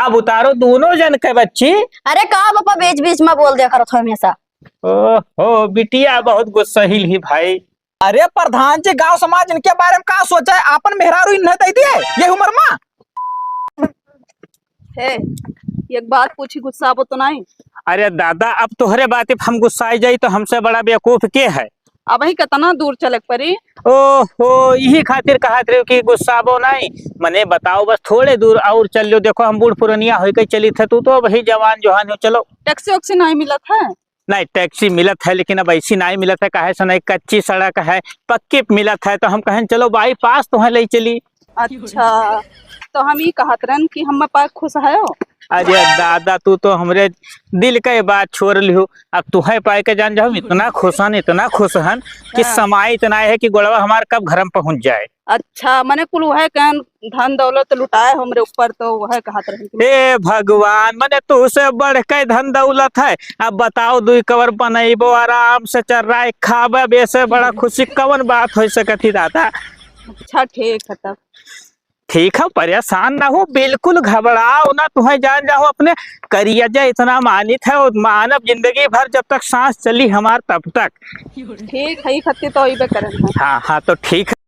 अब उतारो दोनों जन के बच्ची। अरे का पापा बीच बीच में बोल दिया करो हमेशा। ओहो बिटिया बहुत गुस्साहिल ही भाई। अरे प्रधान जी गांव समाज इनके बारे में का सोचा है? आपन मेहरारू इन्हें दे दिए ये उम्र में। है एक बात पूछी, गुस्सा अब तो नहीं। अरे दादा अब तोहरे बात पे हम गुस्साई जाई तो हमसे बड़ा बेवकूफ के है। अब ही कितना दूर चले परी। ओहो यही खातिर कहत रहे कि गुस्साबो नहीं। मने बताओ बस थोड़े दूर और चल लो। देखो हम बूढ़ पुरनिया हो के चली थे, तू तो वही जवान जोहान हो। चलो टैक्सी वैक्सी नहीं मिला था? नहीं टैक्सी मिलत है लेकिन अब ऐसी नहीं मिलत है। कहे से नहीं कच्ची सड़क है, पक्की मिलत है तो हम कहें चलो बाईपास तो है ले चली। अच्छा तो हम ये कहत रहन कि हम पास खुश है हो। अरे दादा तू तो हमरे दिल का बात छोड़ लियो। अब तुहे पाए के जान जाओ इतना खुश हन कि समय इतना है कि गोड़वा हमार कब घर में पहुंच जाए। अच्छा मने कुल वह कहन धन दौलत लुटाए हमरे ऊपर तो वह कहत रहन। हे भगवान मने तू से बढ़ के धन दौलत है। अब बताओ दू कवर बनैबो आराम से चर्रा खाबे बेसे बड़ा खुशी कवन बात हो सकती दादा। अच्छा ठीक है तब। ठीक है परेशान ना हो, बिल्कुल घबराओ ना। तुम्हें जान जाओ अपने करियजा इतना मानित है और मानव जिंदगी भर जब तक सांस चली हमार तब तक। ठीक है खत्ती तो इबे करन। हाँ तो ठीक है।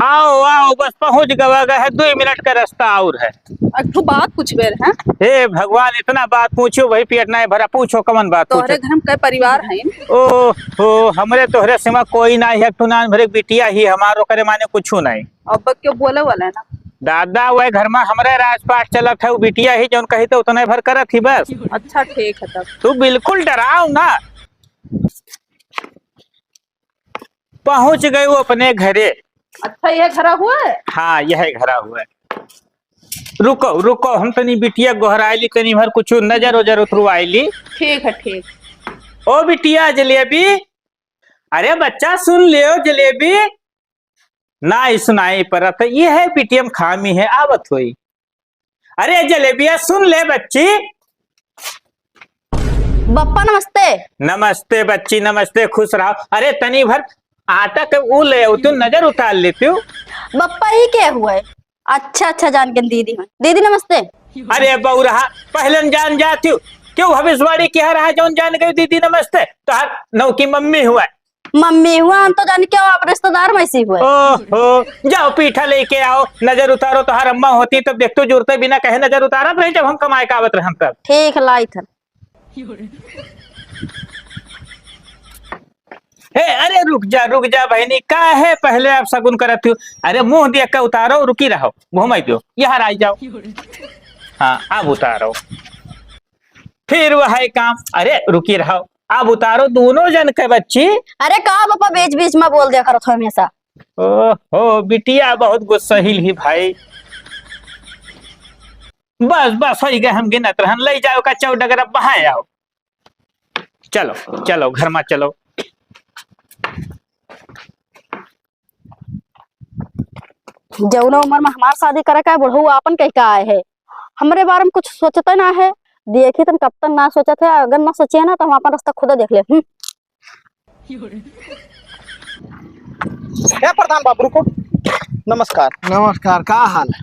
आओ आओ बस पहुंच गए है, 2 मिनट का रास्ता और है। एक बात पूछबे है। हे भगवान इतना बात पूछो वही पेट नहीं भरा। पूछो कमन बात। तोहरे घर में कई परिवार है? ओ हो हमरे तोहरे सिवा कोई नहीं है। ना भरे बिटिया ही हमारो करे माने कुछ नहीं। अब क्यों बोले वाला है ना दादा वह घर में हमारे राजपाट चलत है। वो बिटिया ही जो कही तो उतना भर करत ही बस। अच्छा ठीक है तब। तू बिल्कुल डराओ ना। पहुंच गए वो अपने घरे। अच्छा यह घरा हुआ है? हाँ यह घरा हुआ है। रुको रुको हम तनी बिटिया गोहराइली तनी भर कुछ नजर वजर उतरवाइली। ठीक है ठीक। ओ बिटिया जलेबी। अरे बच्चा सुन लियो जलेबी ना सुनाई परत ये है पीटीएम खामी है आवत हुई। अरे जलेबिया सुन ले बच्ची। बप्पा नमस्ते। नमस्ते बच्ची नमस्ते, खुश रहो। अरे तनी भर आटा के वो ले तू नजर उतार लेती हूँ। बप्पा ही क्या हुआ है? अच्छा जान के दीदी है। दीदी नमस्ते। अरे बऊ रहा पहले जान जाती हूँ क्यों भविष्यवाणी क्या रहा जौन जान गई दीदी नमस्ते। तो हर नौ की मम्मी हुआ है। मम्मी हुआ हम तो जान क्या आप रिश्तेदार में से हुए। ओहो जाओ पीठा लेके आओ नजर उतारो। तो हर अम्मा होती तब देखते जुड़ते बिना कहे नजर उतारत रहे जब हम कमाए का आवत रहे तब। ठीक लाई था। हे अरे रुक जा बहनी का है पहले आप सगुन करत हो। अरे मुंह दिया का उतारो रुकी रहो घुमाई दो यहाँ आ जाओ। हाँ अब उतारो फिर वह है काम। अरे रुकी रहो अब उतारो दोनों जन के बच्ची। अरे का पापा बीच बीच में बोल दिया करो हमेशा। ओहो बिटिया बहुत गुस्साहिल ही भाई। बस हो गए हम गिनत रहन ले जाओ का चौडगर बहाए आओ। चलो चलो घर में चलो। जौना उम्र में हमार शादी करे का बुढ़ऊ आपन कह का आए है। हमारे बारे में कुछ सोचते ना है। देखी तुम कब तक ना सोचा थे। अगर ना सोचे ना तो हम अपन रास्ता खुद देख ले। प्रधान बाबू को नमस्कार। नमस्कार का हाल है?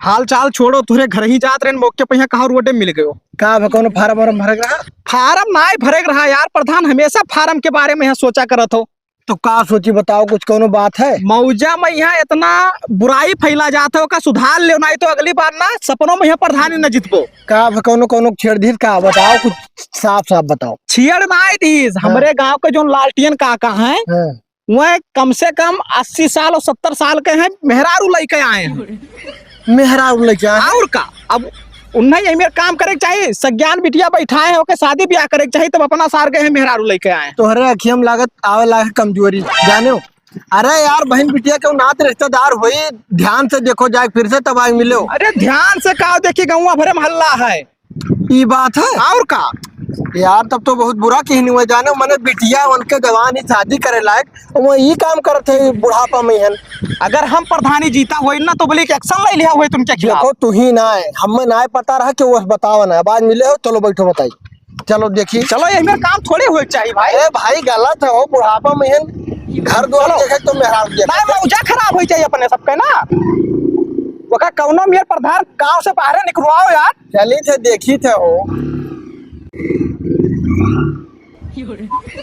हाल चाल छोड़ो तुरे घर ही जात रहे मौके पे यहाँ कहाँ रोडे मिल गयो। का कौन फार्म वार्म भरे रहा? फार्म ना भरे रहा यार। प्रधान हमेशा फार्म के बारे में यहाँ सोचा करत हो। तो का सोची बताओ कुछ कोनो बात है? मौजा में यहाँ इतना बुराई फैला जाता हो का सुधार ले नहीं तो अगली बार ना सपनों में यहाँ प्रधानी न जितबो। का कोनो छेड़धीर का बताओ कुछ साफ बताओ। छेड़ नहीं दीज हमारे गांव के जो लालटियन काका हैं वह कम से कम 80 साल और 70 साल के हैं। मेहरारू लेके आए हैं। मेहरारू लेके आए और का अब उन्हें यही मेरे काम करे चाहिए। सज्ञान बिटिया बैठाए हैं ओके शादी ब्याह करे चाहिए तब अपना सार गए हैं मेहरारू लेके आए। तोहरे अखियम लागत आवे लागे कमजोरी जाने हो। अरे यार बहन बिटिया के नात रिश्तेदार हुई ध्यान से देखो जाए फिर से तब आगे मिले। अरे ध्यान से कहा देखिए गौवा भरे मोहल्ला है। ये बात है और का यार तब तो बहुत बुरा कहनी हुआ जाने मैंने बिटिया उनके जवान ही शादी करे लायक वो ये काम करते बुढ़ापा में है। अगर हम प्रधानी जीता हुई ना तो बोले एक्शन ले लिया हुई तुमके खिलाफ। देखो तू ही ना है हमें ना पता रहा कि वो बतावा ना आवाज मिले हो। चलो बैठो बताइए। चलो देखिए चलो ये मेरा काम थोड़ी हुए चाहिए भाई। अरे भाई गलत है वो बुढ़ापा में घर द्वार देखे तो मेहरारू ना मौजा खराब हो चाहिए अपने सबके ना। वो का कौनो मेयर प्रधान गांव से बाहर निकलवाओ यार। चली थे देखी थे हो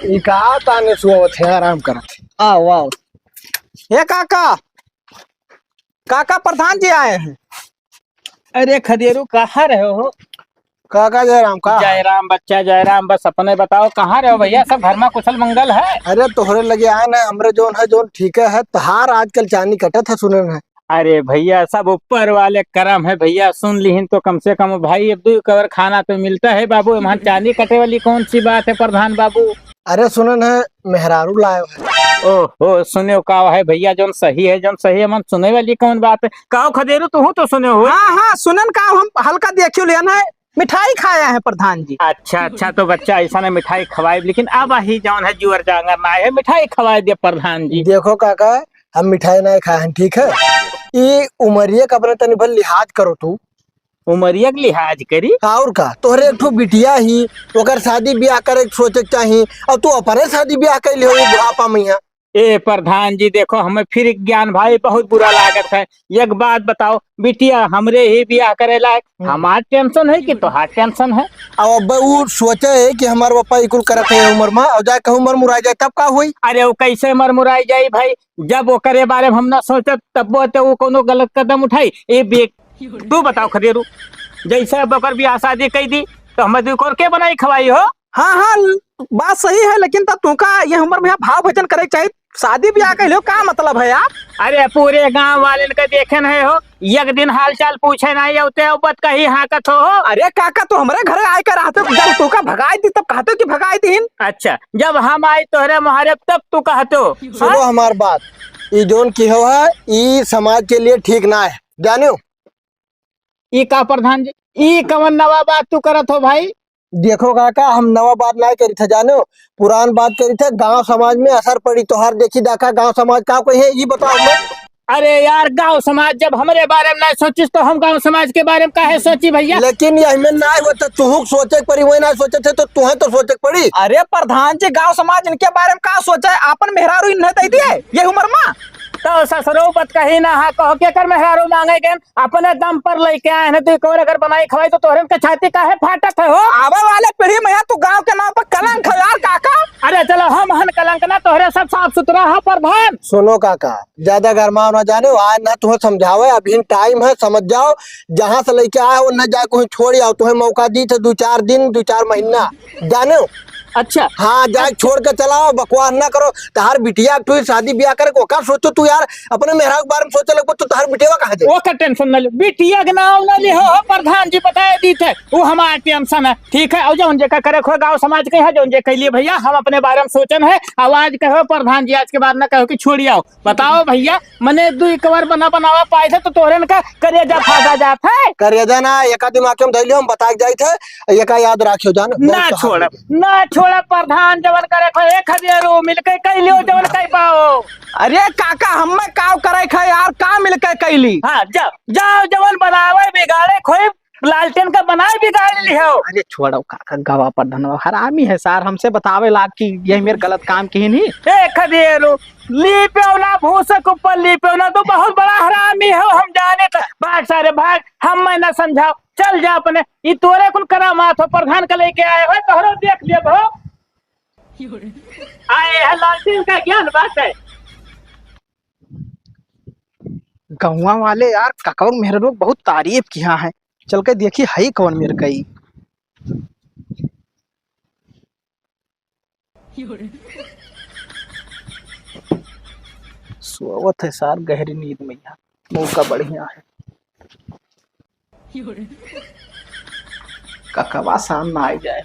ई का ताने सुवत है आराम करत। आओ आओ। ये काका, काका प्रधान जी आए हैं। अरे खदेरू कहाँ रहे हो? काका जयराम का जयराम बच्चा जयराम, बस अपने बताओ कहाँ रहे हो भैया? सब घर में कुशल मंगल है? अरे तोहरे लगे आए ना हमरे जोन है जोन ठीक है तहार आजकल चांदी कटत है सुने है। अरे भैया सब ऊपर वाले करम है भैया, सुन लीहिन तो कम से कम भाई अब 2 कवर खाना तो मिलता है बाबू। वहाँ चांदी कटे वाली कौन सी बात है प्रधान बाबू? अरे सुनन है मेहरारू लायो है। ओहो सुने का है भैया, जोन सही है मन सुने वाली कौन बात है? कहो खदेरू तू तो सुने हो? हाँ हाँ सुनन का हम हल्का देखियो लेना है, मिठाई खाया है प्रधान जी। अच्छा तो बच्चा ऐसा ना मिठाई खवाए, लेकिन अब ही जौन है जुअर जांगर ना है मिठाई खवाए दे प्रधान जी। देखो काका हम मिठाई नहीं खाए हैं ठीक है, ये उमरिया का अपने तनी भर लिहाज करो तू। उमरिया के लिहाज करी? और का तोहरे एक ठो बिटिया ही ओकर शादी ब्याह करे सोचे चाहिए और तू अपने शादी ब्याह कर लियो बुढ़ापा मैया। ए प्रधान जी देखो हमें फिर ज्ञान भाई बहुत बुरा लागत है। एक बात बताओ बिटिया हमरे ही ब्याह करे लायक, हमार टेंशन है कि तोहार टेंशन है? अब वो सोचे है कि हमारे पापा इकुल करत है उम्र में और जाए कहूँ उम्र मुराई जाए तब का हुई। अरे वो कैसे मरमुराई जाई भाई, जब वो करे बारे में हम ना सोचत तब वो कोनो गलत कदम उठाई। ए बेक तू बताओ खदेरू, जैसे अब ओकर ब्याह शादी कई दी तो हमें 2 और के बनाई खवाई हो? हाँ हाँ बात सही है, लेकिन तब तुमका ये उम्र में भाव भजन करे चाहिए। शादी ब्याह कर लो का मतलब है यार? अरे पूरे गांव वाले के देखे नहीं हो, एक दिन हाल चाल पूछे नहीं होते बत कहीं हाकत हो। अरे काका तो हमारे घरे आए कर रहते, जब तू का भगाई दी तब कहते कि भगाई दी। अच्छा जब हम आई तोहरे मुहारे तब तू कहतो। सुनो हमार बात, ये जोन की हो है ये समाज के लिए ठीक ना है जानो। ई का प्रधान जी ई कवन नवा बात तू करत हो भाई? देखो काका हम नवा बात नहीं करी थे जानो, पुरान बात करी थे। गांव समाज में असर पड़ी तो हर देखी देखा गांव समाज का कोई है ये बताओ हमें। अरे यार गांव समाज जब हमारे बारे में नहीं सोचिस तो हम गांव समाज के बारे में काहे सोची भैया? लेकिन यही में ना होता तू सोचे के पड़ी, वही ना सोचे थे तो तुम्हें तो सोचे के पड़ी। अरे प्रधान जी गांव समाज इनके बारे में का सोचा है? आपन मेहरारू इन्हें दे दिए ये उम्र में तो ससुरो बत कही ना हा कहो के कर मेहरारू मांगे गए अपने दम पर लेके आए हैं तो और अगर बनाई खवाई तो तोहरे के छाती काहे फाटत है हो? आवे वाले पीढ़ी में तू गांव के नाम पर कलंक है यार काका। अरे चलो हम हन कलंक ना, तोहरे सब साफ सुथरा है प्रधान। सुनो काका ज्यादा गरमाओ ना जानो, आज ना तुम्हें समझावे अभी टाइम है समझ जाओ। जहाँ से लेके आए हो न जाए कोई छोड़ आओ, तुम्हें मौका दी थे 2-4 दिन 2-4 महीना जानो। अच्छा हाँ जाए छोड़ के चलाओ, बकवास ना करो। तहार बिटिया तू शादी ब्याह करे को का सोचो तू यार, अपने मेहरा के बारे में सोचे लगो तो तहार बिटिया कहाँ जाए? वो का टेंशन न ले, बिटिया के नाम न ले हो प्रधान जी बताए दी थे वो हमारा टेंशन है ठीक है। और जो जे का करे खो गांव समाज के है जो जे कह लिए भैया हम अपने बारे में सोचन है। आवाज कहो प्रधान जी आज के बाद ना कहो कि छोड़ी आओ। बताओ भैया मने 2 कवर बनावा पाए थे तो तोहरे का करेजा फादा जात है। करेजा ना एका दिमाग में धैलियो हम बता जाए थे एका याद रखियो जानो। ना छोड़ ना छोड़ प्रधान जवन करे खो एक हजेरो मिलके कह लियो जवन कह पाओ। अरे काका हम काव करे खे यार का मिलके कैली। हाँ जाओ जाओ जवन बनावे बिगाड़े खोई लालटेन का बनाए बिगाड़ लियो। अरे छोड़ो काका गवा पर धनवा हरामी है सार, हमसे बतावे लाग कि यही मेरे गलत काम की नहीं। ए खदेरो ली पेवना भूसक ऊपर ली पेवना तो बहुत बड़ा हरामी हो हम जाने था। भाग सारे भाग, हम मैं ना समझाओ चल जा अपने। ये तोरे कुल करामात हो प्रधान का लेके आए हो तोहरो देख लियो भो आए है लालटेन का ज्ञान बात है। गौवा वाले यार काका मेरे लोग बहुत तारीफ किया है, चल के देखी है कौन मेरे कई। सोवत है सार गहरी नींद में यहाँ, मौका बढ़िया है। ककवा सामने आ जाए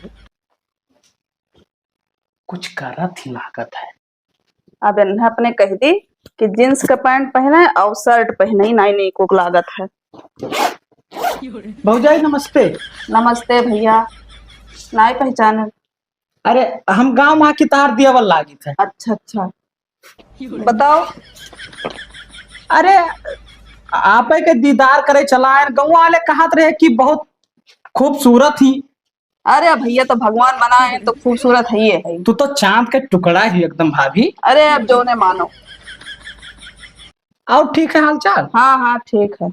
कुछ करत ही लागत है। अब इन्हें अपने कह दी कि जींस का पैंट पहने और शर्ट पहने ही नहीं को लागत है। भौजाई नमस्ते। नमस्ते भैया, नहीं पहचाने? अरे हम गांव वहाँ की तार दियावल लागी थे। अच्छा अच्छा बताओ। अरे आप के दीदार करे चलाए गाँव वाले कहत रहे कि बहुत खूबसूरत ही। अरे भैया तो भगवान बनाए तो खूबसूरत है ये है। तू तो चांद का टुकड़ा ही एकदम भाभी। अरे अब जो ने मानो। और ठीक है हालचाल? हाँ हाँ ठीक है।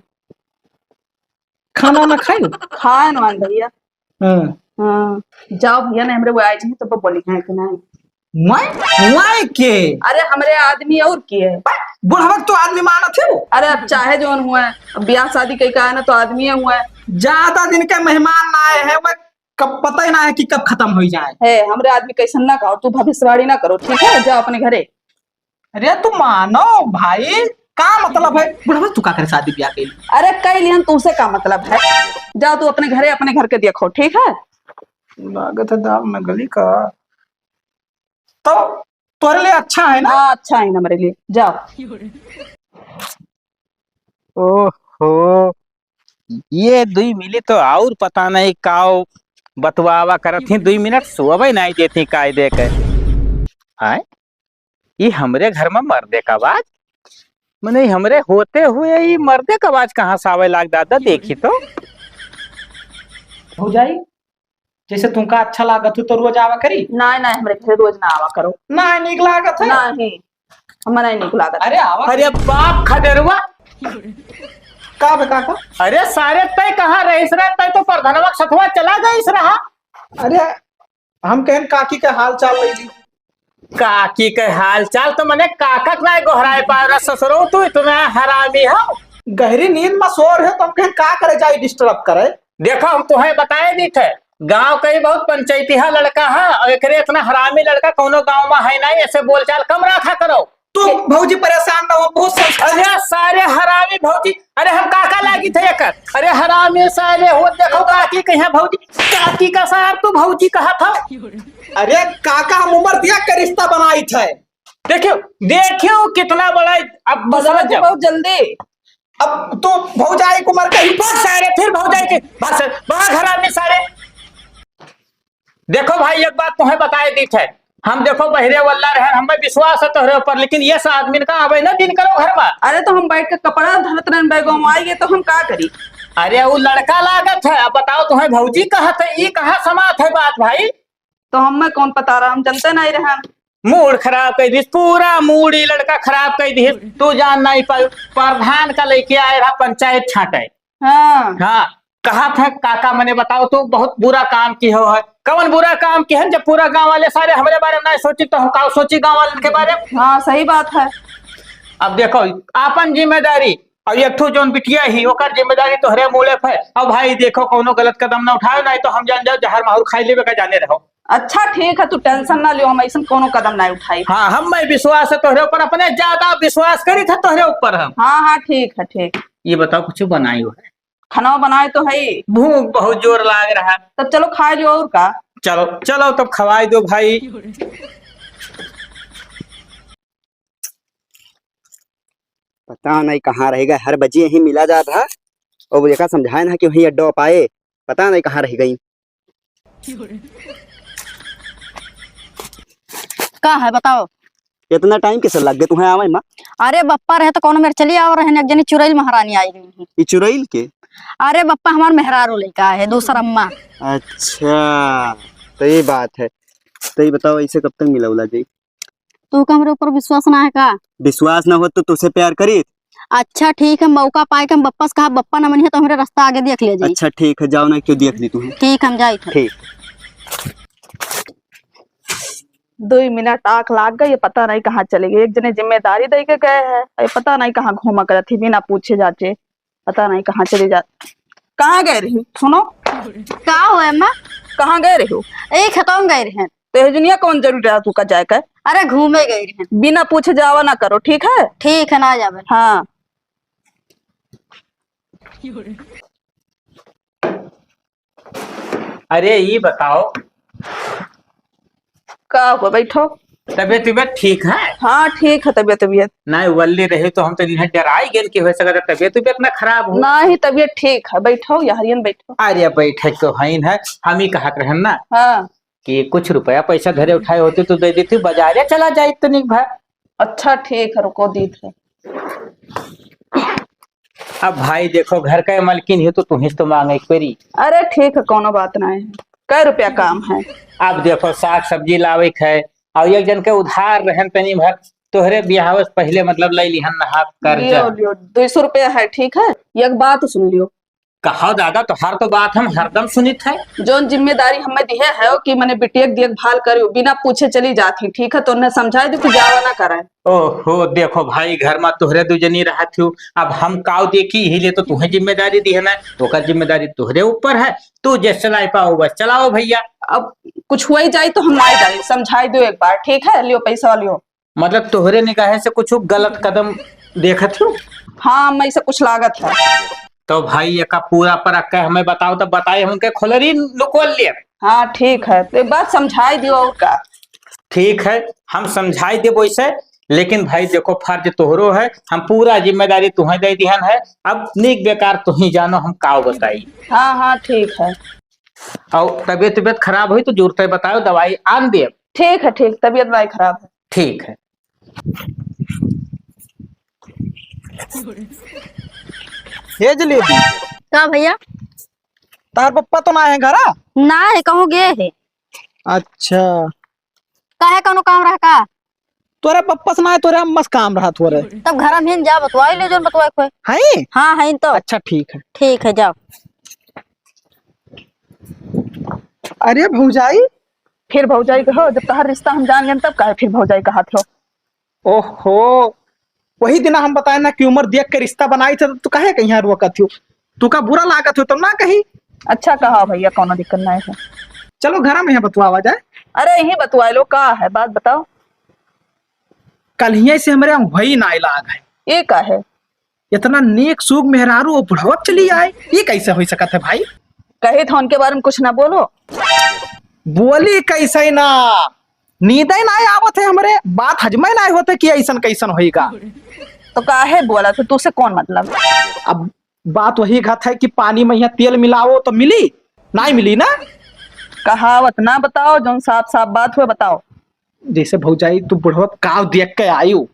खाना ना खाई। खाए नवान भैया। हाँ। हाँ जाओ भैया ने हमरे वो आए चाहिए तो बोली है कि नहीं। मैं के अरे हमरे आदमी और की है। बुढ़वा तो आदमी माना थे वो। अरे अब चाहे जो हुआ है, अब ब्याह शादी कहीं का है ना तो आदमी हुआ है। ज्यादा दिन के मेहमान ना आए हैं, वह कब पता ही ना है कि कब खत्म हो जाए। है हमरे आदमी कैसन ना कहो, तू भविष्यवाणी ना करो ठीक है, जाओ अपने घरे। अरे तू मानो भाई, का मतलब है बुढ़वा तू का करे शादी ब्याह के लिए? अरे कई लियन तुमसे का मतलब है, जाओ तू अपने घरे अपने घर के देखो ठीक है। लागत है दाल में गली का। तो तोरे लिए अच्छा है ना। हाँ अच्छा है ना मेरे लिए, जाओ। ओहो, ये 2 मिली तो और पता नहीं काओ बतवावा करत थी। 2 मिनट सोवे नहीं देती कायदे के। आय ये हमरे घर में मर्दे का आवाज, मैंने हमरे होते हुए ये मर्दे का आवाज कहाँ से आवे लाग दादा? देखी तो हो जाई जैसे तुमका अच्छा लागत हो तो रोज आवा करी। नहीं नहीं हमरे घरे रोज ना आवा करो। ना निक लागत है। नहीं हमें नहीं निक लागत। अरे आवा। अरे बाप खदेरुआ, का बे काका? अरे सारे तय कहाँ रहीस रहा? तय तो प्रधानवा सथवा चला गईस रहा। अरे हम कहन काकी के हाल चाल ले ली। काकी के हाल चाल तो मैंने काका ना गोहराए पारा ससुरो, तू इतना हरामी हो। गहरी नींद में सो रहे तो हम कहन का करे जाए डिस्टर्ब करे। देखो हम तुम्हें बताए दी थे, गांव का ही बहुत पंचायतीहा लड़का है और एकरे इतना हरामी लड़का कोनो गांव में है नहीं। ऐसे बोलचाल कम रखा करो। तू भौजी परेशान ना हो, बहुत संस्कार। अरे सारे हरामी भौजी, अरे हम काका लागी थे एक। अरे हरामी सारे हो, देखो काकी कहीं भौजी, काकी का साहब तू भौजी कहा था। अरे काका हम उम्र दिया के रिश्ता बनाई थे। देखियो देखियो कितना बड़ा, अब बदला समझ जाओ। बहुत जल्दी। अब तो भौजाई को मर के बस सारे फिर भौजाई के बस बड़ा हरामी सारे। देखो भाई एक बात तुम्हें बताए दी थे, हम देखो बहरे वल्ला रहे, हमें विश्वास है तोहरे ऊपर, लेकिन ये सा आदमी का आवे ना दिन करो घर में। अरे तो हम बैठ के कपड़ा धरत रहे बैगों में आएंगे तो हम का करी। अरे वो लड़का लागत है। अब बताओ तुम्हें भौजी कहा थे, ये कहा समात है बात भाई? तो हमें कौन पता रहा, हम जनते नहीं रहे। मूड खराब कर दी, पूरा मूड ये लड़का खराब कर दी। तू जान नहीं पाई, प्रधान का लेके आए रहा पंचायत छाटे। हाँ हाँ कहा था काका, मैंने बताओ तो बहुत बुरा काम की हो है। कौन बुरा काम की है? जब पूरा गांव वाले सारे हमारे बारे में नहीं सोची तो हम का सोची गांव वाले के बारे में? हाँ सही बात है। अब देखो आपन जिम्मेदारी और एक ठो जोन बिटिया ही ओकर जिम्मेदारी तोहरे मूले पे। अब भाई देखो कोनो गलत कदम ना उठाओ, नहीं तो हम जान जाओ जहर माहौर खाई लेवे का जाने रहो। अच्छा ठीक है, तू टेंशन ना लियो, हम ऐसा कोनो कदम नहीं उठाई। हाँ हम मैं विश्वास है तोहरे ऊपर, अपने ज्यादा विश्वास करी था तोहरे ऊपर हम। हाँ हाँ ठीक है ठीक। ये बताओ कुछ बनाई हो है? खाना बनाए तो है ही। भूख बहुत जोर लाग रहा है। तब चलो खा लियो और का। चलो चलो तब खवाई दो भाई। पता नहीं कहाँ रहेगा, हर बजे यही मिला जा रहा और वो देखा समझाए ना कि वही अड्डा पाए, पता नहीं कहाँ रह गई। का है बताओ? इतना टाइम कैसे लग गए तुम्हें आवे माँ? अरे बप्पा रहे तो कौन मेरे चली आ रहे एक जनी चुरैल महारानी आई हुई। ये चुरैल के? अरे बप्पा हमार मेहरारू लड़का है दूसरा अम्मा। अच्छा तो ये बात है। तो ये बताओ ऐसे कब तक मिला उला जी? तू का मेरे ऊपर विश्वास ना है का? विश्वास ना हो तो तुझसे प्यार करी। अच्छा ठीक है, मौका पाए के हम बप्पा से कहा बप्पा न मनिए तो हमारे रास्ता आगे देख ले जाई। अच्छा ठीक है, जाओ ना, क्यों देख ली तुम्हें। ठीक हम जाई थे। ठीक 2 मिनट आंख लाग गई, ये पता नहीं कहाँ चले गए। एक जने जिम्मेदारी दे के गए हैं, ये पता नहीं कहाँ घूमा कर थी बिना पूछे जाचे, पता नहीं कहाँ चले जा। कहाँ गए रही? सुनो का हो अम्मा? कहाँ गए रही हो? ए खतम गए रहे। तो दुनिया कौन जरूरी है तू का जाए कर? अरे घूमे गए रहे। बिना पूछे जावा ना करो ठीक है। ठीक है ना जावे। हाँ अरे ये बताओ का हो, बैठो। तबियत तबियत ठीक है? हाँ ठीक है तबियत तबियत। नहीं वल्ली रहे तो हम तो इन्हें डराई गेल कि हो सका तबियत तबियत ना खराब हो। नहीं तबियत ठीक है, बैठो यारियन बैठो। अरे बैठे तो है, हम ही कहत रहन ना हाँ कि कुछ रुपया पैसा घरे उठाए होते तो दे देती, बाजारे चला जाए तो नहीं भाई। अच्छा ठीक है, रुको दी थे। अब भाई देखो घर का मालकिन है तो तुम्हें तो मांगे करी। अरे ठीक है, कोनो बात नहीं है। कै रुपया काम है? अब देखो साग सब्जी लावे है और एक जन के उधार रहन तनी भर तोहरे बियाह से पहले मतलब ले लिहन नहा लियो कर्जा। लियो 200 रुपया है ठीक है। एक बात सुन लियो, कहा दादा तोहार तो बात हम हरदम सुनित है। जो जिम्मेदारी हमें दिए है कि मैंने बिटिया की देखभाल करी बिना पूछे चली जाती, ठीक है, तो उन्हें समझाई दो कि जावा ना करे। ओहो देखो भाई घर में तोहरे दूजनी रहा थी, अब हम काव देखी ही ले तो तुम्हें जिम्मेदारी दी है ना, तो का जिम्मेदारी तोहरे ऊपर है, तू जैसे चला पाओ बस चलाओ भैया। अब कुछ हुआ ही जाए तो हम नहीं जाए, समझाई दो एक बार, ठीक है, लियो पैसा लियो। मतलब तोहरे निगाह से कुछ गलत कदम देखत हो? हाँ मैं से कुछ लागत है। तो भाई एक पूरा पर अक्का हमें बताओ, तो बताए हम उनके खोलरी लुकोल लिए। हाँ ठीक है, तो एक बात समझाई दियो और का। ठीक है हम समझाई दे वैसे, लेकिन भाई देखो फर्ज तोहरो है, हम पूरा जिम्मेदारी तुम्हें दे दिहन है, अब निक बेकार तुम ही जानो हम काव बताई। हाँ हाँ ठीक है। और तबीयत खराब हुई तो जरूरत है बताओ, दवाई आन दे। ठीक है ठीक, तबीयत नहीं खराब है। ठीक है। हे जलेबी, का भैया? तार पप्पा तो ना है घर? ना है, कहूँ गए है। अच्छा, काहे कौनो काम रहा का? तोरे पप्पा से ना है, तोरे मस्त काम रहा थोड़े। तब घर में जा बतवाई ले जो बतवाई कोई। है? हाँ है तो। अच्छा ठीक है। ठीक है जाओ। अरे भौजाई, फिर भौजाई कहो, जब तहार रिश्ता हम जान गए तब काहे फिर भौजाई कहा थे? ओहो वही दिन हम बताए ना कि उम्र देख के रिश्ता बनाई थे, तो कहे कहीं रोकत हो, तू का बुरा लागत हो तो ना कही। अच्छा कहा भैया, कौन दिक्कत नहीं है। चलो घर में बतवावा जाए। अरे यही बतवाए लो, का है बात बताओ। कल ही से हमारे वही ना लाग है, ये का है? इतना नेक सूग मेहरारू बुढ़ावत चली आए, ये कैसे हो सकता है भाई? कहे थे उनके बारे में कुछ ना बोलो। बोली कैसे ना, नींदे ना आवत है, हमरे बात हजमे ना होते कि ऐसन कैसन होएगा। तो काहे बोला तो तुझसे कौन मतलब? अब बात वही घट है कि पानी में यहाँ तेल मिलाओ तो मिली, नहीं मिली ना। कहावत ना बताओ, जो साफ साफ बात हुए बताओ। जैसे भौजाई तू बुढ़वत काव देख के आयु,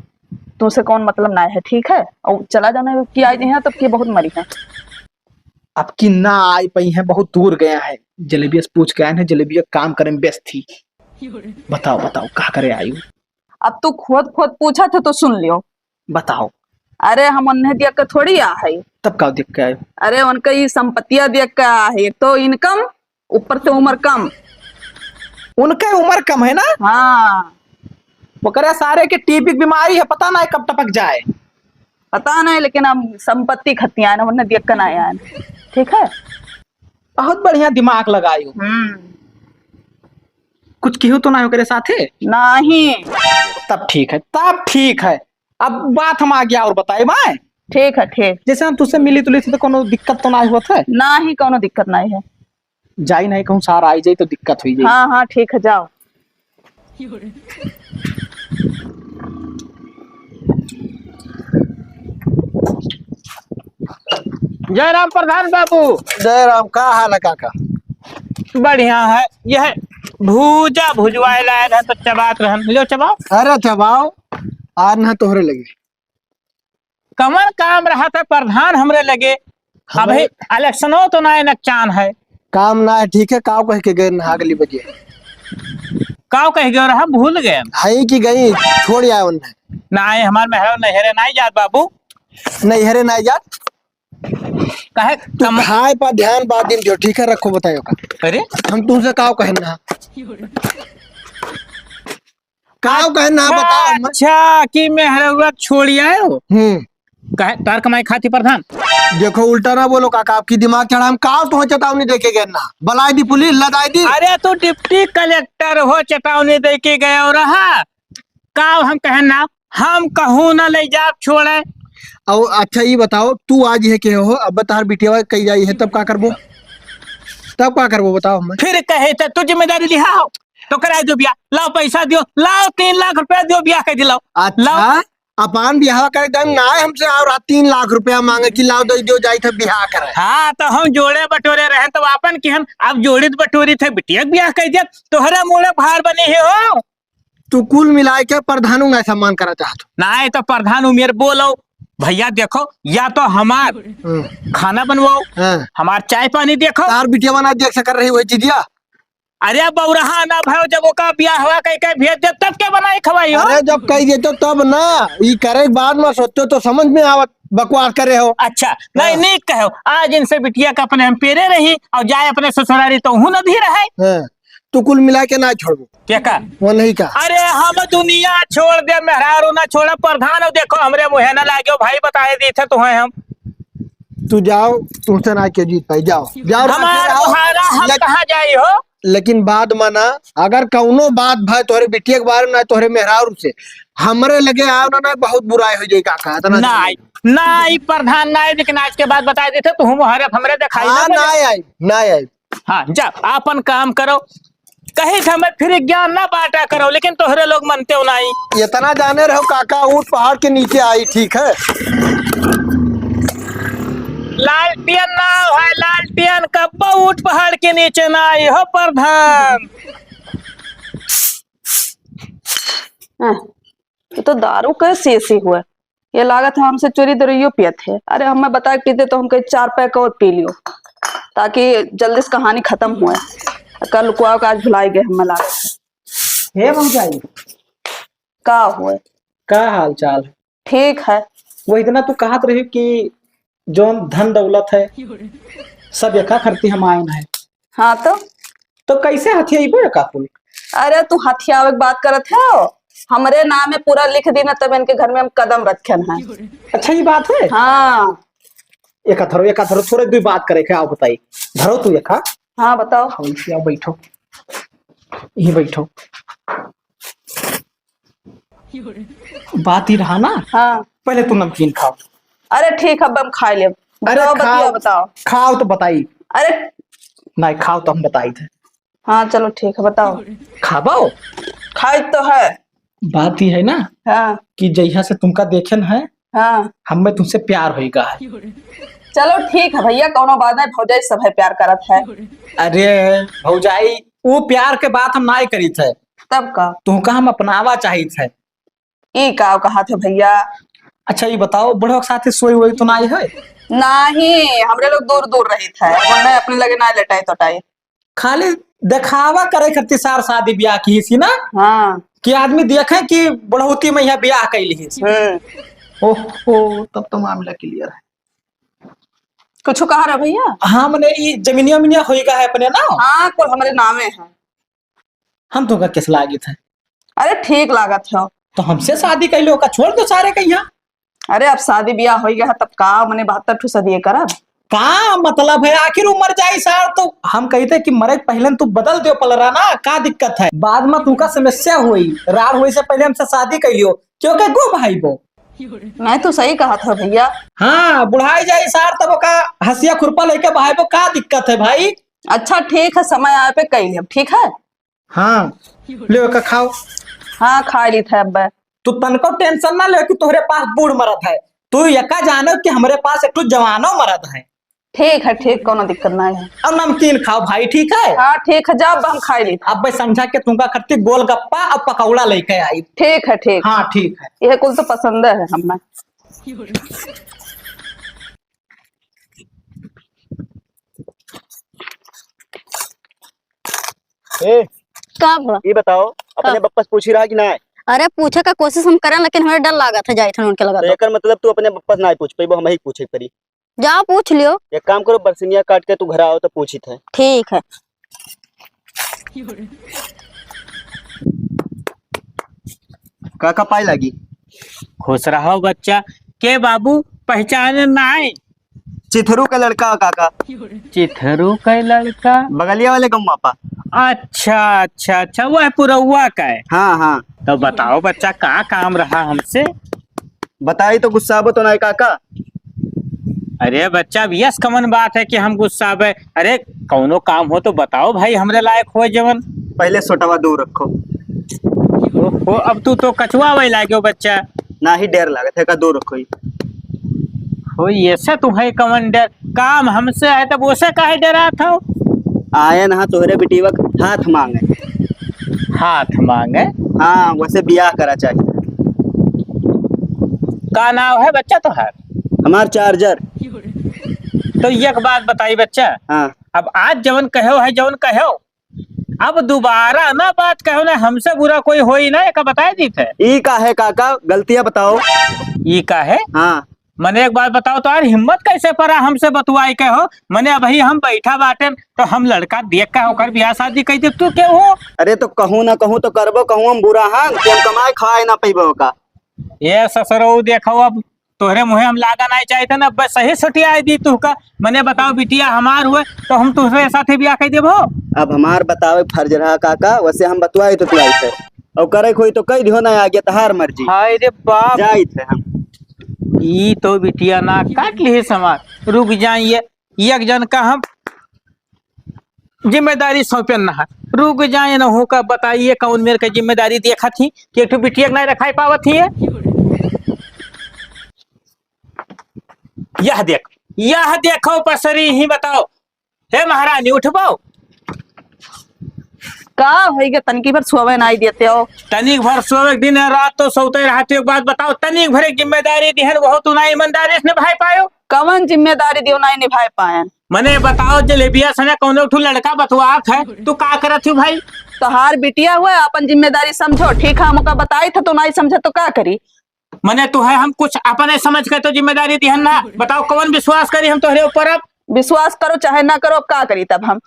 तुझसे कौन मतलब ना है, ठीक है, और चला जाना की आई है तब की बहुत मरी है। अब की ना आई पई है, बहुत दूर गया है, जलेबिया से पूछ के आए हैं, जलेबिया काम करे में व्यस्त थी। बताओ बताओ क्या करे आयु? अब तू खुद खुद पूछा था तो सुन लियो। बताओ। अरे हम उन्हें देख के थोड़ी आ है। तब का देख के आयु? अरे उनका ये संपत्तियां देख के आ है, एक तो इनकम, ऊपर से उम्र कम। उनके उम्र कम है ना। हाँ वो करे सारे के टीबी बीमारी है, पता ना कब टपक जाए। पता नहीं, लेकिन हम संपत्ति खतिया ना उन्हें देख कर ना आया, ठीक है। बहुत बढ़िया दिमाग लगायु। कुछ क्यों तो ना हो करे साथे? नहीं। तब ठीक है, तब ठीक है। अब बात हम आ गया और बताए मैं। ठीक है ठीक। जैसे हम तुझसे मिली तुली थी तो कोनो दिक्कत तो ना हुआ था? ना ही कोनो दिक्कत नहीं है। जाई नहीं कहूँ सारा आई जाए तो दिक्कत हुई जाए। हाँ हाँ ठीक है, जाओ। जय राम प्रधान बाबू। जय राम, का हाल है काका? बढ़िया है, यह भूजा भुजवाए लायक है तो चबात रहन, लो चबाओ। अरे चबाओ, आज ना तोहरे लगे। कमर काम रहा था प्रधान हमरे लगे, अभी इलेक्शनो तो ना नकचान है। काम ना है, ठीक है, काव कह के गए नहा गली बजे। काव कह गए रहा, भूल गए। हाई की गई छोड़ आए उन्हें। ना आए हमार मेहर नहरे नहीं जात बाबू। नहीं हरे नहीं जात, कहे तू खाए पर ध्यान बाद दिन जो, ठीक है, रखो बतायो का। अरे हम तुमसे काव कहना, काव कहना बताओ। अच्छा कि मेहर छोड़ी आए हो। कहे तार कमाई खाती प्रधान। देखो उल्टा ना बोलो काका, आपकी दिमाग चढ़ा, हम काव तो चेतावनी देके गए ना, बलाई दी पुलिस लदाई दी। अरे तू डिप्टी कलेक्टर हो, चेतावनी दे के गए और रहा काव हम कहना, हम कहूँ ना ले जा छोड़े। और अच्छा ये बताओ, तू आज है के हो, अब तार बिटिया कही जाई है, तब का करबो? तब का करबो बताओ हमें। फिर कहे तो तू जिम्मेदारी लिहा हो तो कराए दो ब्याह, लाओ पैसा दियो, लाओ 3 लाख रुपया दियो, ब्याह कर दिलाओ। अच्छा अपान ब्याह करे दम ना हमसे और 3 लाख रुपया मांगे कि लाओ दो जाई था ब्याह करे। हाँ तो हम जोड़े बटोरे रहे तो अपन की हम अब जोड़ित बटोरी थे, बिटिया ब्याह कर दिया, तोहरा मोड़े भार बने हो। तू कुल मिलाए के प्रधानों में सम्मान करा चाहत? ना तो प्रधान उमेर बोलो भैया, देखो या तो हमार खाना बनवाओ, हमार चाय पानी देखो। तार बिटिया बना देख सकर रही वही चीजिया। अरे बौरहा ना भयो जब ओका ब्याह हुआ कह के भेज दे तब के बनाई खवाई हो। अरे जब कही देते तब ना, ये करे के बाद में सोचते तो समझ में आवत, बकवास करे हो। अच्छा नहीं नहीं कहो, आज इनसे बिटिया का अपने हम पेरे रही और जाए अपने ससुरारी तो हूं न भी रहे। हाँ, तू कुल मिला के ना छोड़ो, क्या का? वो नहीं का। अरे हम दुनिया छोड़ दे मेहरारू ना छोड़ प्रधान, और देखो हमरे मुहे न लागे भाई बताए दी थे तुम्हें हम। तू जाओ, तुमसे ना के जीत पाई, जाओ जाओ हमारा मुहारा हम कहाँ जाई हो। लेकिन बाद में ना अगर कौनो बात भाई तोहरे बिटिया के बारे में ना तोहरे मेहरारू से हमरे लगे आओ ना बहुत बुराई हो जाए काका। नहीं नहीं प्रधान नहीं, लेकिन आज के बाद बता देते तो हम हमरे दिखाई ना आई ना आई। हाँ जाओ अपन काम करो, कहीं से हमें फिर ज्ञान ना बांटा करो, लेकिन तोहरे लोग मानते हो नहीं। इतना जाने रहो काका, ऊंट पहाड़ के नीचे आई, ठीक है। लालटियन ना है, लालटियन कब ऊंट पहाड़ के नीचे ना आई हो प्रधान। ये तो दारू कैसे ऐसी हुआ, ये लागत है हमसे चोरी दरियो पिए थे। अरे हमें बता के पीते तो हम कहीं 4 पैक और पी लियो ताकि जल्दी से कहानी खत्म हुए। कल को आज भुलाई गए हमें लागत है। हे भौजाई, का हुए? का हाल चाल? ठीक है। वो इतना तू कहत रही कि जो धन दौलत है सब एका करती हम आए है, हाँ तो कैसे हथियाई का कुल? अरे तू हथियावे की बात करत है, हमरे नाम में पूरा लिख दी ना तब इनके घर में हम कदम रखे हैं। अच्छा ये बात है। हाँ एक धरो थोड़े दो बात करे के, आओ बताई। धरो तू एक। हाँ बताओ। आओ बैठो, यही बैठो। बात ही रहा ना। हाँ पहले तू नमकीन खाओ। अरे ठीक है, अब हम खा ले। बताओ खाओ, बताओ। खाओ तो बताई। अरे नहीं खाओ तो हम बताई थे। हाँ चलो ठीक है, बताओ। खाओ, खाई तो है। बात ही है ना हाँ कि जहिया से तुमका देखन है हाँ हमें तुमसे प्यार होएगा है। चलो ठीक है भैया, कोनो बात नहीं, भौजाई सब है प्यार करत है। अरे भौजाई, वो प्यार के बात हम नहीं करी थे, तब का तुमका हम अपनावा चाहिए थे। ई का कहा थे भैया? अच्छा ये बताओ, बड़ों के साथ सोई वही तो नहीं है? नहीं, हमरे लोग दूर दूर रही थे, वरना अपने लगे ना लेटाई तोटाई। खाली दिखावा करे करती सार शादी ब्याह की सी ना, हाँ कि आदमी देखे कि बढ़ोती में यहाँ ब्याह कैली। ओहो, तब तो मामला क्लियर है। कुछ कहा रहा भैया? हाँ मैंने ये जमीनिया मिनिया होएगा है अपने ना। हाँ कुल हमारे नामे है। हम तुमका किस लागी थे? अरे ठीक लागत है। तो हमसे शादी कैलो का छोड़ दो सारे कहिया। अरे अब शादी ब्याह हो गया है तब का मैंने 72 ठू सदिए करब। का मतलब है, आखिर उमर जाए सार तो हम कहते कि मरे पहले तू बदल दो पलरा ना, का दिक्कत है? बाद में तुमका समस्या हुई, रार हुई से पहले हमसे शादी कैलियो, क्योंकि गो भाई बो। नहीं तो सही कहा था भैया। हाँ बुढ़ाई जाए सार तब का हंसिया खुरपा लेके भाई बो, का दिक्कत है भाई? अच्छा ठीक है, समय आए पे कही लेब, ठीक है। हाँ ले का खाओ। हाँ खा ली थे। अब तू तनको टेंशन ना ले कि तुहरे पास बूढ़ मरद है, तू यका जानो कि हमारे पास एक जवानो मरद है। ठीक है, ठीक, कोनो दिक्कत नहीं है। अब नमकीन खाओ भाई, ठीक है? हाँ ठीक है, जब हम खा ली। अब भाई समझा के तुमका करती गोलगप्पा और पकौड़ा लेके आई। ठीक है ठीक। हाँ ठीक है। यह कुल तो पसंद है हमें। का बा? ये बताओ अपने बप्पा से पूछ ही रहा कि ना? अरे पूछे का कोशिश हम करें, लेकिन हमें डर लगा था जाए थे उनके लगा। तो एकर मतलब तू अपने बप्पा से ना पूछ पाई, हम ही पूछे करी। जा पूछ लियो। एक काम करो, बरसिनिया काट के तू घर आओ तो पूछी थे। ठीक है। काका पाई लगी। खुश रहो बच्चा। के बाबू पहचाने नाई? चिथरू का लड़का काका, चिथरू का लड़का? बगलिया वाले गम मापा। अच्छा अच्छा अच्छा, वह पुरौआ का है। हाँ हाँ। तो बताओ बच्चा, का काम रहा हमसे? बताई तो गुस्सा तो नहीं काका। अरे बच्चा यस कमन बात है कि हम गुस्सा बे। अरे कौनो काम हो तो बताओ भाई, हमरे लायक हो जवन। पहले सोटवा दूर रखो। ओहो, अब तू तो कछुआ वही लागो बच्चा। ना ही डर लागत है का, दूर रखो ही। हो ऐसा तुम्हें कमन डर? काम हमसे है तब उसे काहे डरा था? आया ना तोहरे बेटीवा हाथ मांगे। हाथ मांगे? हाँ वैसे ब्याह करा चाहिए। का नाम है बच्चा तुहार? हमार चार्जर। तो एक बात बताई बच्चा। हाँ अब आज जवन कहो है जवन कहो, अब दोबारा ना बात कहो ना, हमसे बुरा कोई हो ही ना, एक बताए दी थे। ई का है काका, गलतियां बताओ। ये का है? हाँ मने एक बात बताओ तो यार, हिम्मत कैसे पड़ा हमसे बतुआई के हो? मने अभी हम बैठा बाटे तो हम लड़का देख के होकर ब्याह शादी कही दे, तू क्यों हो? अरे तो कहूँ ना कहूँ तो करबो, कहूँ हम बुरा हाँ कि हम कमाए खाए ना पैबो का। ये ससुरो देखो, अब तोहरे मुहे हम लागा नहीं चाहते ना, बस सही सटिया दी तू का। मने बताओ बिटिया हमार हुए तो हम तुझे साथे ब्याह कह देबो। अब हमार बतावे फर्ज रहा काका, वैसे हम बतवाए तो तुआई थे और करे कोई तो कह दियो ना, आगे तहार मर्जी। हाय रे बाप, जाई थे हम। ई तो बिटिया ना काट ली समार, रुक जाइए, एक जन का हम जिम्मेदारी सौंपन ना, रुक जाए ना हो का। बताइए कौन मेरे के जिम्मेदारी देखा थी कि एक बिटिया नहीं रखाई पावत थी? यह देखो पसरी ही बताओ। हे महारानी उठबो। का होई के तनकी भर सोवे नहीं देते हो। तनिक भर सोवे दिन रात तो सोते रहते। एक बात बताओ, तनिक भर एक जिम्मेदारी दी है, बहुत तू ना ईमानदारी से निभाई पायो। कवन जिम्मेदारी दियो नहीं निभाए पाए। मने बताओ, जलेबिया सने कौनो ठू लड़का बतवात है, तू का करत हूँ भाई? तोहार बिटिया हुआ, अपन जिम्मेदारी समझो। ठीक है, हमका बताई था तो नहीं समझे तो का करी। मने तू है हम कुछ अपने समझ के तो जिम्मेदारी दी है ना। बताओ कौन विश्वास करी हम तोहरे ऊपर? अब विश्वास करो चाहे ना करो, अब का करी तब हम?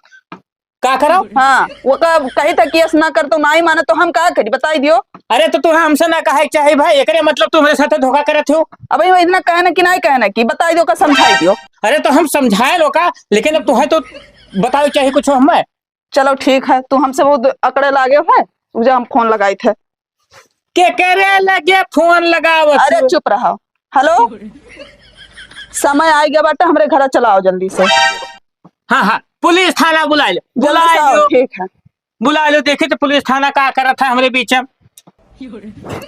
का करो? हाँ, वो का कही था केस ना कर तो नहीं माने तो हम का करी, बताई दियो। अरे तो तुम्हें हमसे ना कहे चाहे भाई, एकरे मतलब तुम मेरे साथ धोखा करत हो। अब वो इतना कहना कि नहीं कहना की, बताई दो का समझाई दियो। अरे तो हम समझाए लो का, लेकिन अब तुम्हें तो बताओ चाहे कुछ हमें। चलो ठीक है, तू हमसे वो अकड़े लागे है, मुझे हम फोन लगाए थे। के करे लगे फोन लगावत? अरे चुप रहो। हेलो, समय आ गया बाटा, हमरे घर चलाओ जल्दी से। हाँ हाँ, पुलिस थाना बुला लो, बुला जल्दी से आओ, लो, ठीक है। बुला लो। देखिए तो पुलिस थाना का करत है हमारे बीच में।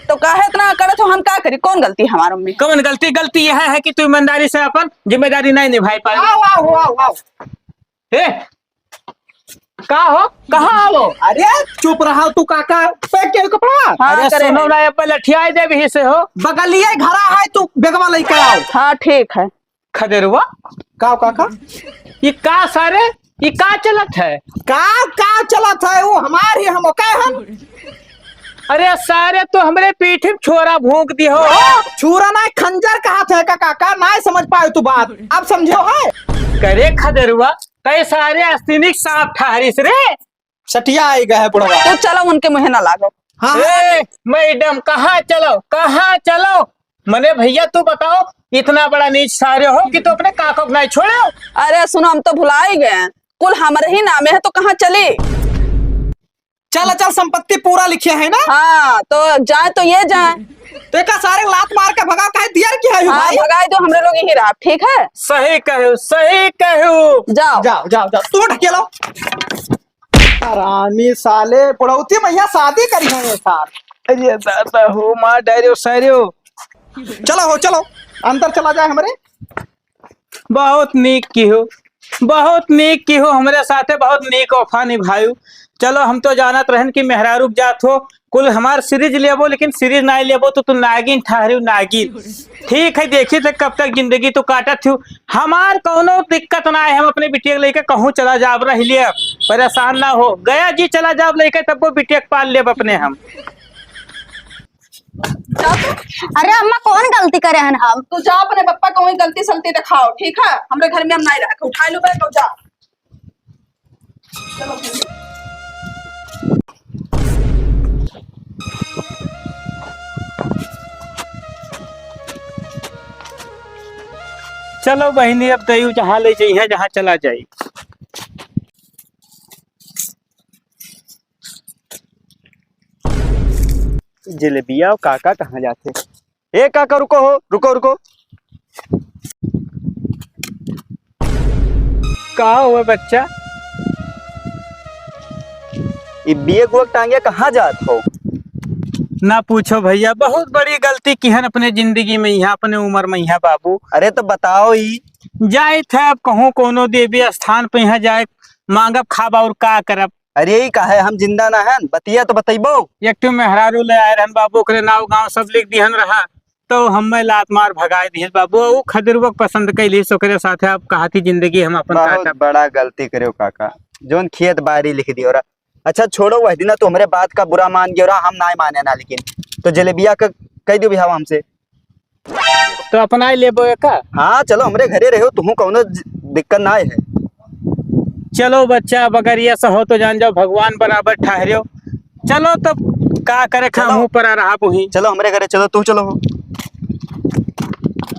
तो काहे इतना अकड़े तो हम का करी, कौन गलती हमारे में? कौन गलती? गलती यह है कि तू ईमानदारी से अपन जिम्मेदारी नहीं निभाई पाई। ए, का हो? कहाँ आओ? अरे चुप रहा तू काका, फेंक के कपड़ा। हाँ, अरे करे सुनो है। ना, ये पहले ठियाई दे भी से हो। बगलिए घरा है, तू बेगवा लेके आओ। हाँ ठीक है। खदेरवा का काका? ये का सारे, ये का चलत है? का चलत है? वो हमार ही हम का हम। अरे सारे तो हमरे पीठ में छोरा भोंक दी हो। छुरा ना खंजर कहा थे का काका, नहीं समझ पाए तू बात, अब समझो है। करे खदेरवा, कई सारे अस्तिनिक सांप ठहरिस रे। सटिया आई गए बुढ़वा। तो चलो उनके मुँह ना लागो। हाँ ए, मैडम कहाँ चलो, कहाँ चलो? मने भैया तू बताओ, इतना बड़ा नीच सारे हो कि तो अपने काकों को नहीं छोड़े? अरे सुनो, हम तो भुला ही गए, कुल हमारे ही नामे है तो कहाँ चले? चल चल, संपत्ति पूरा लिखे है ना। हाँ तो जाए तो ये जाए। तो एक सारे लात मार के भगाओ, कहे दियर क्या है हाँ भाई। भगाई दो, हमरे लोग यही रहा, ठीक है। सही कहू, सही कहू। जाओ जाओ जाओ जाओ, तू ढकेलो। रानी साले बुढ़ौती मैया शादी करी है ये साल। अरे दादा हो, माँ डरो सारियो। चलो हो, चलो अंदर चला जाए हमारे। बहुत नीक की हो, बहुत नीक की हो, हमारे साथे बहुत नीक वफा निभायू। चलो हम तो जानत रहन कि मेहरारू जात हो, कुल हमार सीरीज लेबो, लेकिन सीरीज नहीं लेबो तो तू नागिन ठहरी नागिन। ठीक है, देखी थे कब तक जिंदगी तू काटत थी। हमार कोनो दिक्कत ना है, हम अपने बिटिया लेके कहूँ चला जाब रह लिए, परेशान ना हो। गया जी चला जाब लेके, तब वो बिटिया पाल लेब अपने हम। अरे अम्मा कौन गलती करे हैं हम? तू जा अपने पप्पा को वही गलती सलती दिखाओ, ठीक है। हमरे घर में हम नहीं रखे, उठा लो बैग और जा। चलो बहनी, अब दयू जहाँ ले जाइए, जहाँ चला जाए। जलेबिया और काका कहाँ जाते? ए काका रुको हो, रुको रुको। कहा हुआ बच्चा? ये बेग वग टांगे कहाँ जात हो? ना पूछो भैया, बहुत बड़ी गलती की है अपने जिंदगी में, यहाँ अपने उम्र में यहाँ बाबू। अरे तो बताओ ही। जाए थे अब कहूँ कोनो देवी स्थान पे यहाँ जाए, मांगब खाब और का करब। अरे यही का है, हम जिंदा ना है, बतिया तो बतैबो। एक तो मेहरारू ले आए रहन बाबू, ओकरे नाव गांव सब लिख दिहन रहा, तो हमें लात मार भगाए दिहन बाबू। वो खदिरवा पसंद कैली, ओकरे साथे अब कहती जिंदगी हम अपन बहुत काटब। बड़ा गलती करे काका, जोन खेत बारी लिख दियो। अच्छा छोड़ो वह दिन तो हमारे बात का बुरा मान गया हम ना माने ना, लेकिन तो जलेबिया का कह दियो बिहाव हमसे। तो अपना ही लेबो का। हाँ चलो हमारे घरे रहो, तुम कौनो दिक्कत ना है। चलो बच्चा, अब अगर ये सब हो तो जान जाओ भगवान बराबर ठहरियो। चलो तब का करे, खा चलो। मुंह पर आ रहा पुही। चलो हमारे घरे चलो, तू चलो।